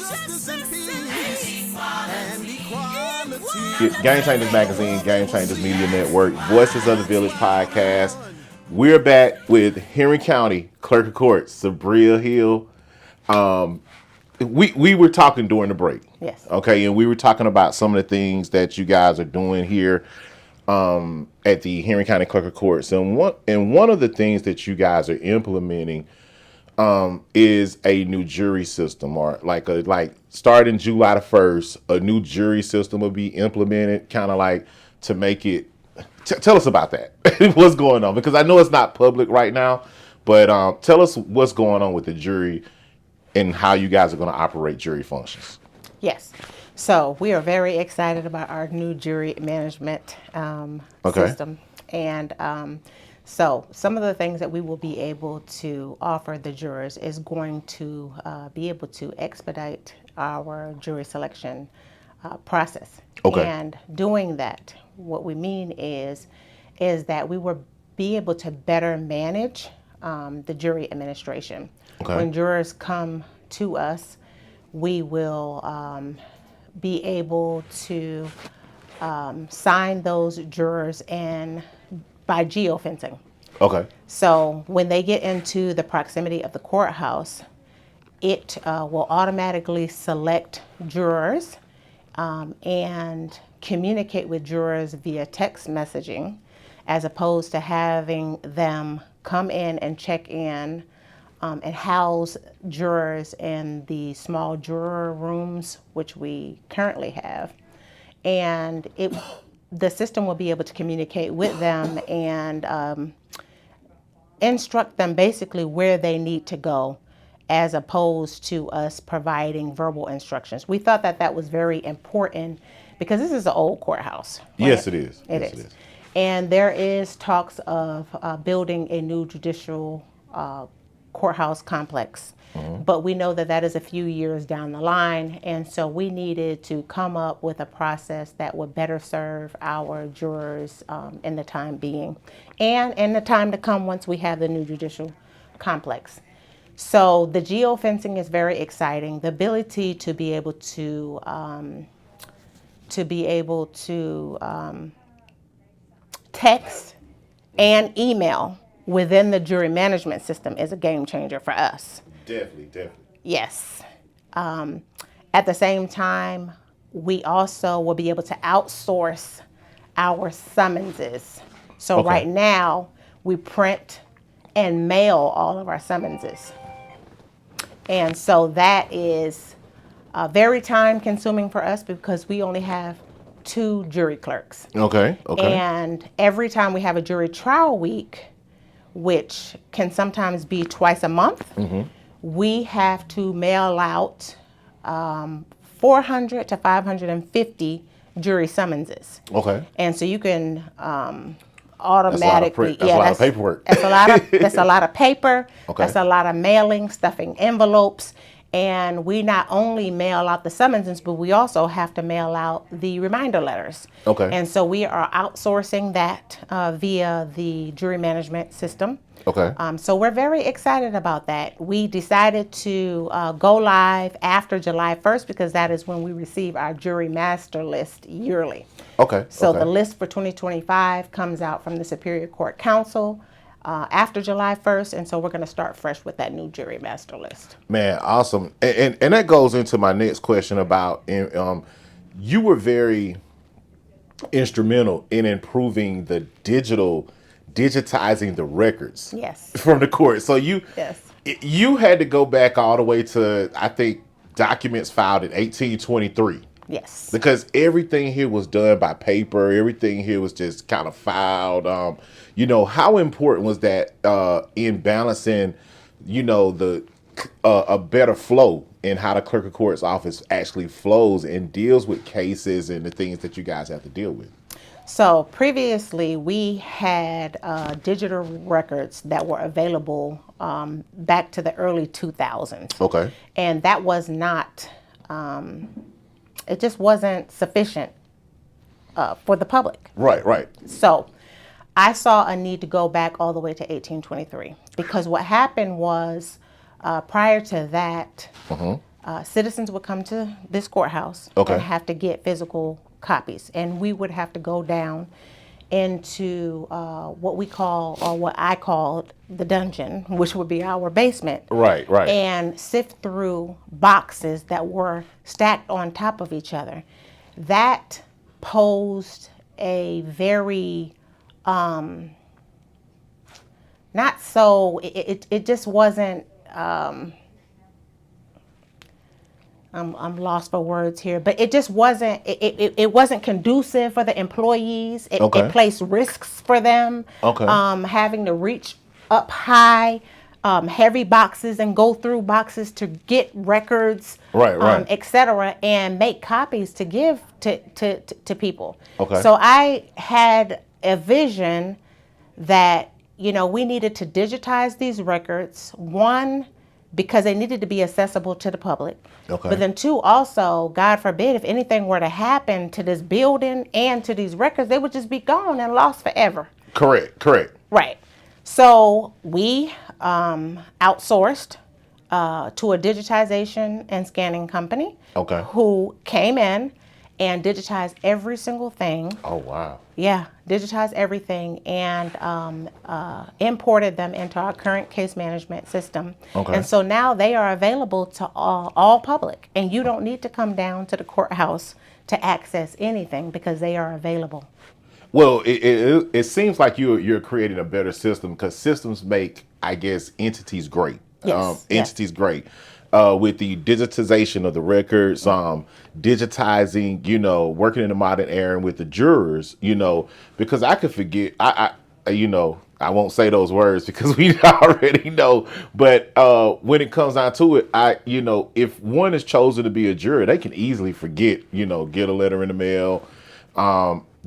justice and peace and equality. Game Changers Magazine, Game Changers Media Network, Voices of the Village podcast. We're back with Henry County Clerk of Court, Sabria Hill. We were talking during the break. Yes. Okay, and we were talking about some of the things that you guys are doing here at the Henry County Clerk of Courts. And one of the things that you guys are implementing is a new jury system, or like starting July the 1st, a new jury system will be implemented, kind of like to make it. Tell us about that. What's going on? Because I know it's not public right now, but tell us what's going on with the jury and how you guys are going to operate jury functions. Yes. So we are very excited about our new jury management system. And so some of the things that we will be able to offer the jurors is going to be able to expedite our jury selection process. Okay. And doing that, what we mean is that we will be able to better manage the jury administration. Okay. When jurors come to us, we will be able to sign those jurors and by geofencing. Okay. So when they get into the proximity of the courthouse, it will automatically select jurors and communicate with jurors via text messaging, as opposed to having them come in and check in and house jurors in the small juror rooms, which we currently have. And the system will be able to communicate with them and instruct them basically where they need to go, as opposed to us providing verbal instructions. We thought that was very important because this is an old courthouse. Right? Yes, it is. It Yes, is. And there is talks of building a new judicial courthouse complex. Mm-hmm. But we know that is a few years down the line. And so we needed to come up with a process that would better serve our jurors in the time being and in the time to come once we have the new judicial complex. So the geofencing is very exciting. The ability to be able to text and email within the jury management system is a game changer for us. Definitely. Yes. At the same time, we also will be able to outsource our summonses. So Okay. right now, we print and mail all of our summonses. And so that is very time consuming for us because we only have 2 jury clerks. Okay. And every time we have a jury trial week, which can sometimes be twice a month, we have to mail out 400 to 550 jury summonses. Okay. And so you can automatically. That's a lot of paperwork. That's a lot of paper. Okay. That's a lot of mailing, stuffing envelopes. And we not only mail out the summonses, but we also have to mail out the reminder letters. Okay. And so we are outsourcing that via the jury management system. Okay. So we're very excited about that. We decided to go live after July 1st because that is when we receive our jury master list yearly. Okay. So okay. the list for 2025 comes out from the Superior Court Council after July 1st, and so we're going to start fresh with that new jury master list. Man, awesome. And that goes into my next question about you were very instrumental in improving the digitizing the records. Yes. From the court. So Yes. you had to go back all the way to, I think, documents filed in 1823. Yes. Because everything here was done by paper. Everything here was just kind of filed. How important was that in balancing, a better flow in how the clerk of court's office actually flows and deals with cases and the things that you guys have to deal with? So previously we had digital records that were available back to the early 2000s. Okay. And that was not, it just wasn't sufficient for the public. Right. So I saw a need to go back all the way to 1823 because what happened was prior to that, citizens would come to this courthouse Okay. and have to get physical copies, and we would have to go down into what we call, or what I called, the dungeon, which would be our basement. Right, right. And sift through boxes that were stacked on top of each other. That posed a very not so, it just wasn't, I'm lost for words here, but it just wasn't, it wasn't conducive for the employees. It placed risks for them. Okay. Having to reach up high, heavy boxes and go through boxes to get records, Right, right. et cetera, and make copies to give to people. Okay. So I had a vision that, we needed to digitize these records. One, because they needed to be accessible to the public. Okay. But then two, also, God forbid, if anything were to happen to this building and to these records, they would just be gone and lost forever. Correct. Right. So we outsourced to a digitization and scanning company. Okay. Who came in and digitized every single thing. Oh, wow. Yeah, digitized everything and imported them into our current case management system. Okay. And so now they are available to all public, and you don't need to come down to the courthouse to access anything because they are available. Well, it seems like you're creating a better system, because systems make, I guess, entities great. Yes, Entities great. With the digitization of the records, digitizing, working in the modern era with the jurors, because I could forget, I won't say those words because we already know, but when it comes down to it, if one is chosen to be a juror, they can easily forget, get a letter in the mail.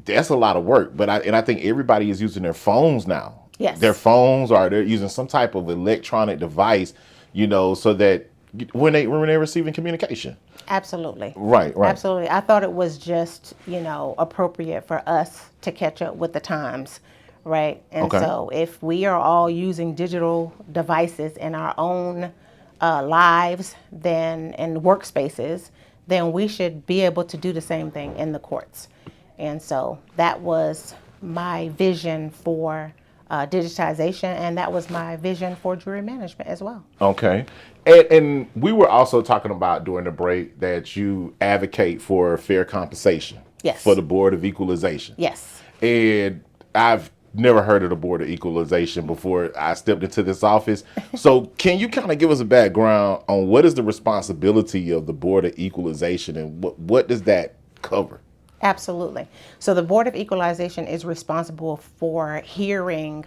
That's a lot of work, but I think everybody is using their phones now. Yes. Their phones, or they're using some type of electronic device, so that when they're receiving communication. Absolutely. Right. Absolutely. I thought it was just, appropriate for us to catch up with the times, right? And Okay. so if we are all using digital devices in our own lives and workspaces, then we should be able to do the same thing in the courts. And so that was my vision for digitization, and that was my vision for jury management as well. Okay. And we were also talking about during the break that you advocate for fair compensation. Yes. For the Board of Equalization. Yes. And I've never heard of the Board of Equalization before I stepped into this office. So can you kind of give us a background on what is the responsibility of the Board of Equalization, and what does that cover? Absolutely. So the Board of Equalization is responsible for hearing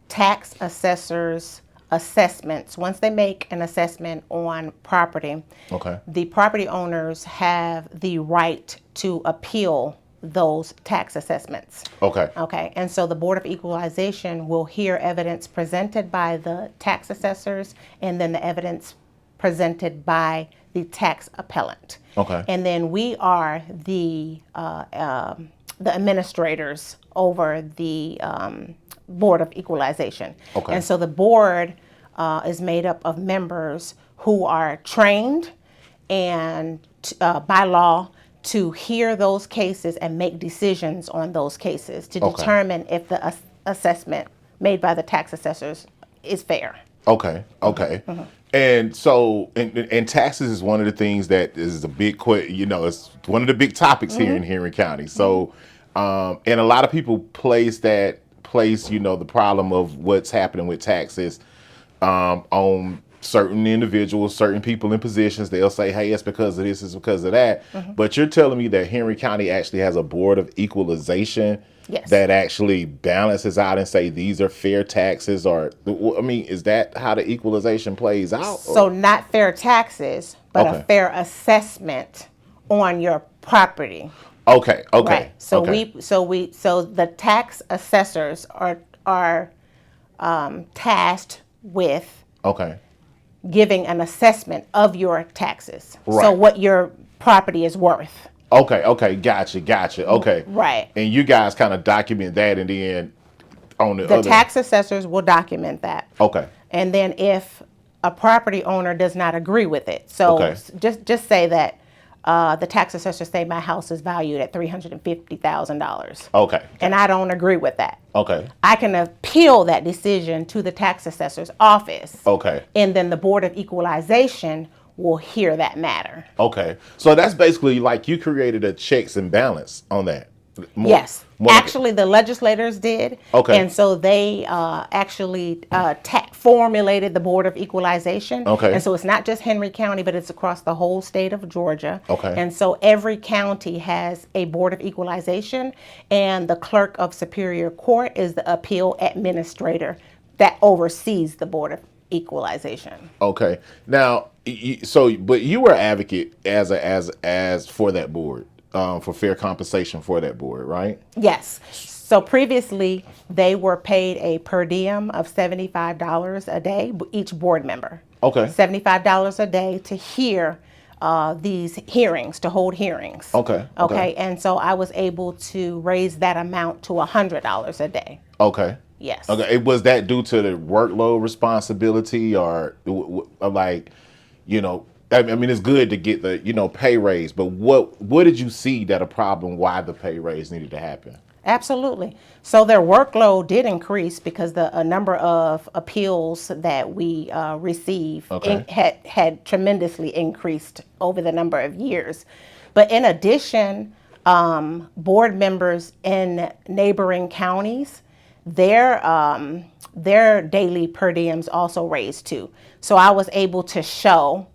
tax assessors' assessments. Once they make an assessment on property, Okay. the property owners have the right to appeal those tax assessments. Okay. Okay, and so the Board of Equalization will hear evidence presented by the tax assessors, and then the evidence presented by the tax appellant. Okay. And then we are the administrators over the Board of Equalization. Okay. And so the board is made up of members who are trained and by law to hear those cases and make decisions on those cases to Okay. determine if the assessment made by the tax assessors is fair. Okay. And so, and taxes is one of the things that is a big, it's one of the big topics here in Henry County. So, and a lot of people place the problem of what's happening with taxes on certain individuals, certain people in positions. They'll say, hey, it's because of this, it's because of that. But you're telling me that Henry County actually has a Board of Equalization. Yes. That actually balances out and say these are fair taxes, or is that how the equalization plays out? So not fair taxes, but Okay. a fair assessment on your property. Okay. Right. So okay. so the tax assessors are tasked with Okay. giving an assessment of your taxes. So Right. what your property is worth. Okay. Gotcha. Okay. Right. And you guys kind of document that, and then on the The other. tax assessors will document that. Okay. And then if a property owner does not agree with it. So Okay. just say that the tax assessor say my house is valued at $350,000. Okay. And I don't agree with that. Okay. I can appeal that decision to the tax assessor's office. Okay. And then the Board of Equalization will hear that matter. Okay. So that's basically like you created a checks and balance on that. Yes. more- Actually, the legislators did. Okay. And so they actually formulated the Board of Equalization. Okay. And so it's not just Henry County, but it's across the whole state of Georgia. Okay. And so every county has a Board of Equalization, and the clerk of Superior Court is the appeal administrator that oversees the Board of Equalization. Okay. Now, but you were advocate as for that board, for fair compensation for that board, right? Yes. So previously, they were paid a per diem of $75 a day, each board member. Okay. $75 a day to hear these hearings, to hold hearings. Okay. Okay. And so I was able to raise that amount to $100 a day. Okay. Yes. Okay. Was that due to the workload responsibility, or like, I mean, it's good to get the pay raise, but what did you see that a problem why the pay raise needed to happen? Absolutely. So their workload did increase because the number of appeals that we receive Okay. had tremendously increased over the number of years. But in addition, board members in neighboring counties, their daily per diems also raised too. So I was able to show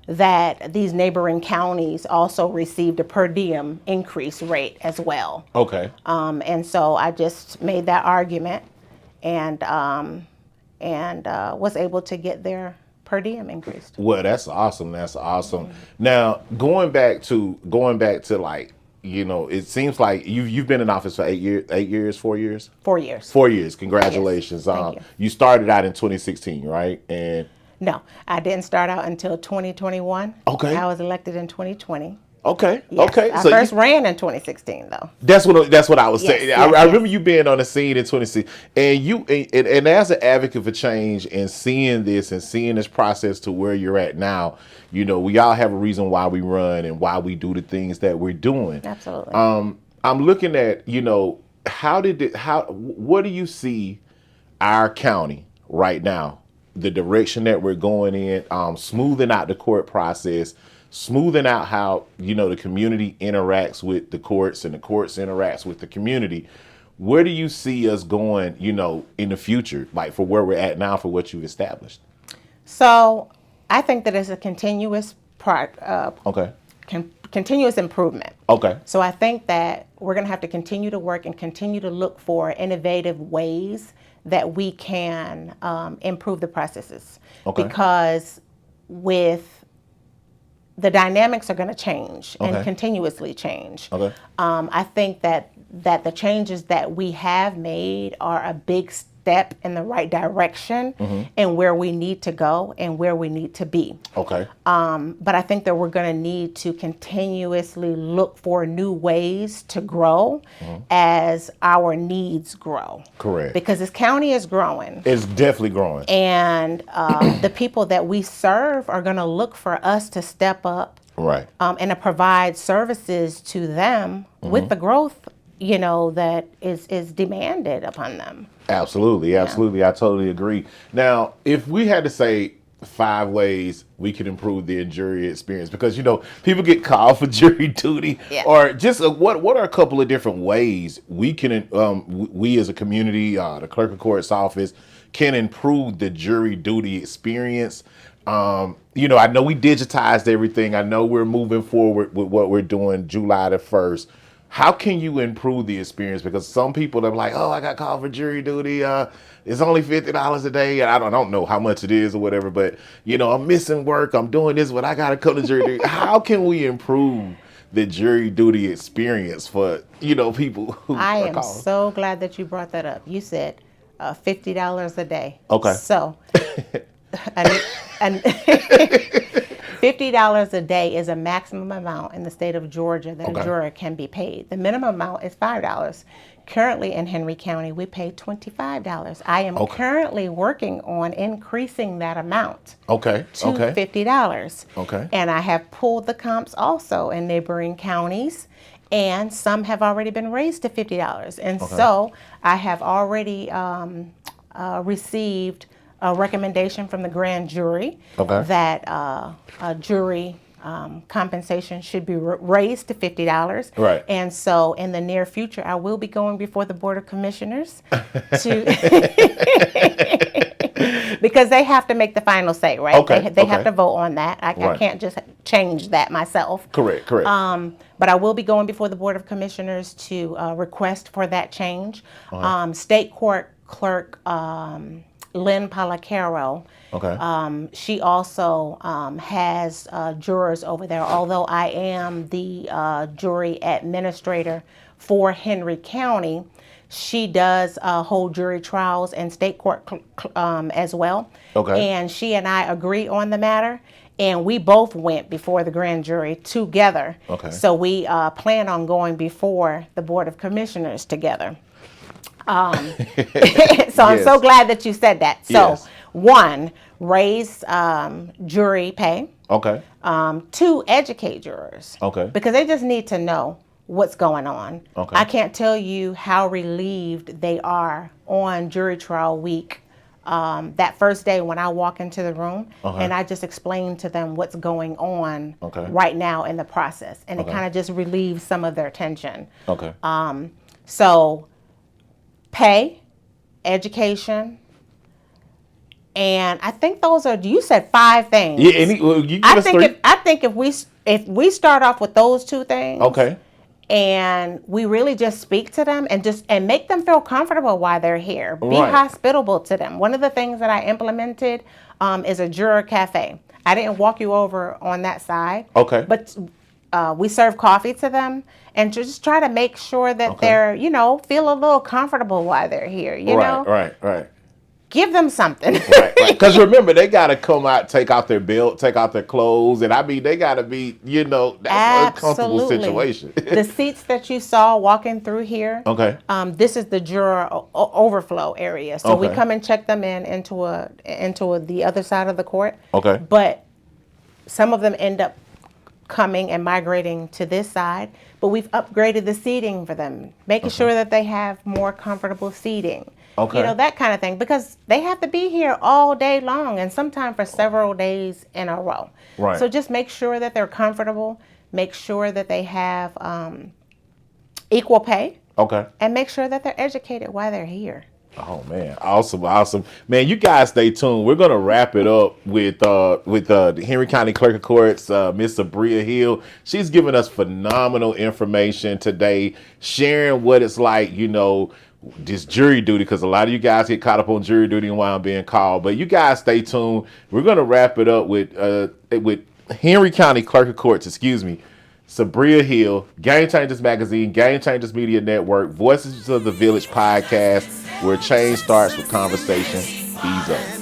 that these neighboring counties also received a per diem increase rate as well. Okay. And so I just made that argument and was able to get their per diem increased. Well, that's awesome. That's awesome. Now, going back to like, it seems like you've been in office for 4 years. 4 years. 4 years. Congratulations. Yes. Thank you. You started out in 2016, right? And No, I didn't start out until 2021. Okay. I was elected in 2020. okay. Yes. Okay. I So first ran in 2016 though. that's what I was saying. Yes, I yes, remember you being on the scene in 2016, and as an advocate for change and seeing this process to where you're at now. We all have a reason why we run and why we do the things that we're doing. Absolutely. I'm looking at, what do you see our county right now, the direction that we're going in, smoothing out the court process, smoothing out how, the community interacts with the courts and the courts interacts with the community. Where do you see us going, in the future, like for where we're at now, for what you've established? So I think that it's a continuous Okay. continuous improvement. Okay. So I think that we're going to have to continue to work and continue to look for innovative ways that we can improve the processes. Okay. Because with the dynamics are going to change Okay. and continuously change. Okay. I think that the changes that we have made are a big step in the right direction and where we need to go and where we need to be. Okay. But I think that we're going to need to continuously look for new ways to grow as our needs grow. Correct. Because this county is growing. It's definitely growing. And the people that we serve are going to look for us to step up Right. and to provide services to them with the growth, that is demanded upon them. Absolutely. I totally agree. Now, if we had to say 5 ways we could improve the jury experience, because people get called for jury duty, Yeah. or just what are a couple of different ways we can we as a community, the clerk of court's office, can improve the jury duty experience. I know we digitized everything. I know we're moving forward with what we're doing July the 1st. How can you improve the experience? Because some people are like, oh, I got called for jury duty. It's only $50 a day. And I don't know how much it is or whatever, but I'm missing work. I'm doing this, but I got to come to jury duty. How can we improve the jury duty experience for, people who I are am called? so glad that you brought that up. You said $50 a day. Okay. So, and $50 a day is a maximum amount in the state of Georgia that a juror can be paid. The minimum amount is $5. Currently in Henry County, we pay $25. I am currently working on increasing that amount to $50. Okay. And I have pulled the comps also in neighboring counties, and some have already been raised to $50. And so I have already received a recommendation from the grand jury that jury compensation should be raised to $50. Right. And so in the near future, I will be going before the Board of Commissioners to because they have to make the final say, right? They have to vote on that. I can't just change that myself. Correct. But I will be going before the Board of Commissioners to request for that change. State Court Clerk Lynn Palacaro, she also has jurors over there. Although I am the jury administrator for Henry County, she does hold jury trials in state court as well. And she and I agree on the matter. And we both went before the grand jury together. So we plan on going before the Board of Commissioners together. So I'm so glad that you said that. So one, raise jury pay. 2, educate jurors. Because they just need to know what's going on. I can't tell you how relieved they are on jury trial week. That first day when I walk into the room and I just explain to them what's going on right now in the process. And it kind of just relieves some of their tension. So pay, education, and I think those are, you said 5 things. Yeah, you give us 3. I think if we start off with those 2 things, and we really just speak to them and make them feel comfortable while they're here. Be hospitable to them. One of the things that I implemented is a juror cafe. I didn't walk you over on that side. But we serve coffee to them and just try to make sure that they're, feel a little comfortable while they're here, you know? Right. Give them something. Because remember, they got to come out, take out their belt, take out their clothes. And I mean, they got to be, that's an uncomfortable situation. The seats that you saw walking through here, this is the juror overflow area. So we come and check them into the other side of the court. But some of them end up coming and migrating to this side, but we've upgraded the seating for them, making sure that they have more comfortable seating. That kind of thing, because they have to be here all day long and sometimes for several days in a row. So just make sure that they're comfortable, make sure that they have equal pay, and make sure that they're educated while they're here. Oh man, awesome, man! You guys stay tuned. We're gonna wrap it up with the Henry County Clerk of Courts, Miss Sabria Hill. She's giving us phenomenal information today, sharing what it's like, this jury duty, because a lot of you guys get caught up on jury duty and why I'm being called. But you guys stay tuned. We're gonna wrap it up with Henry County Clerk of Courts, Sabria Hill, Game Changers Magazine, Game Changers Media Network, Voices of the Village podcast, where change starts with conversation. Ease up.